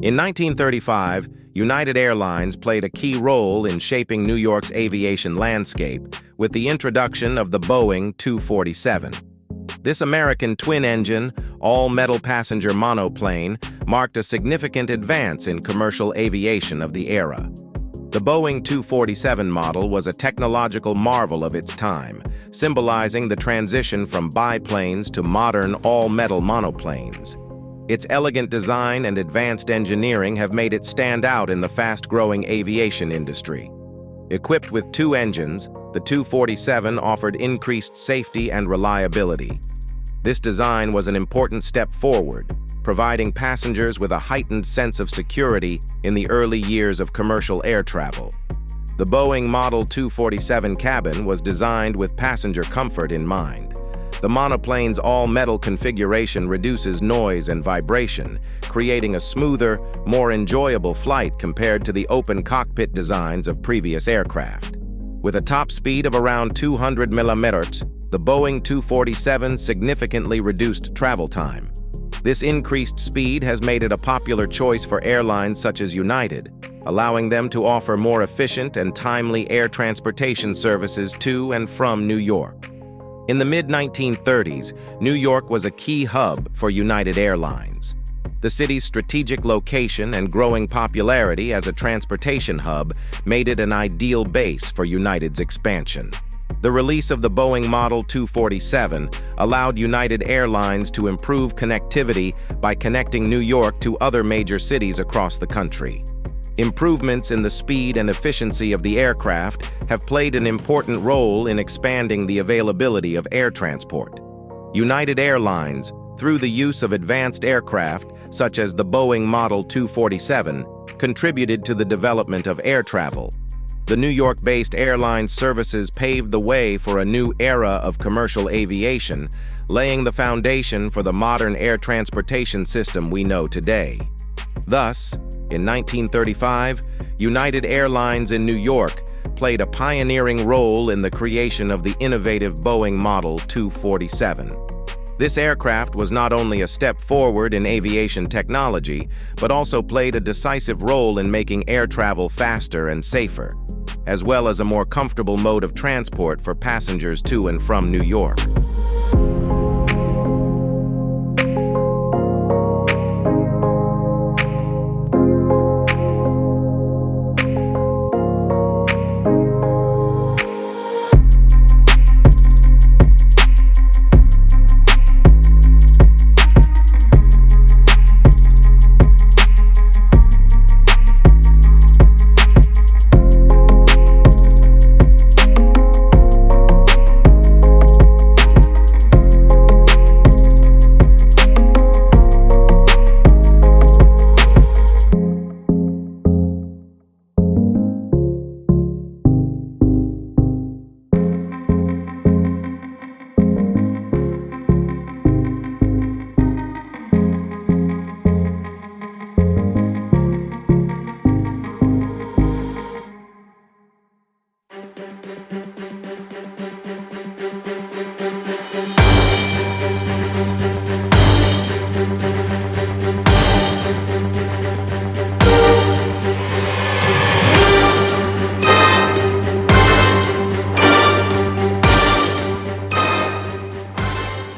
In 1935, United Airlines played a key role in shaping New York's aviation landscape with the introduction of the Boeing 247. This American twin-engine, all-metal passenger monoplane marked a significant advance in commercial aviation of the era. The Boeing 247 model was a technological marvel of its time, symbolizing the transition from biplanes to modern all-metal monoplanes. Its elegant design and advanced engineering have made it stand out in the fast-growing aviation industry. Equipped with two engines, the 247 offered increased safety and reliability. This design was an important step forward, providing passengers with a heightened sense of security in the early years of commercial air travel. The Boeing Model 247 cabin was designed with passenger comfort in mind. The monoplane's all-metal configuration reduces noise and vibration, creating a smoother, more enjoyable flight compared to the open cockpit designs of previous aircraft. With a top speed of around 200 mm, the Boeing 247 significantly reduced travel time. This increased speed has made it a popular choice for airlines such as United, allowing them to offer more efficient and timely air transportation services to and from New York. In the mid-1930s, New York was a key hub for United Airlines. The city's strategic location and growing popularity as a transportation hub made it an ideal base for United's expansion. The release of the Boeing Model 247 allowed United Airlines to improve connectivity by connecting New York to other major cities across the country. Improvements in the speed and efficiency of the aircraft have played an important role in expanding the availability of air transport. United Airlines, through the use of advanced aircraft such as the Boeing Model 247, contributed to the development of air travel. The New York-based airline services paved the way for a new era of commercial aviation, laying the foundation for the modern air transportation system we know today. Thus, in 1935, United Airlines in New York played a pioneering role in the creation of the innovative Boeing Model 247. This aircraft was not only a step forward in aviation technology, but also played a decisive role in making air travel faster and safer, as well as a more comfortable mode of transport for passengers to and from New York.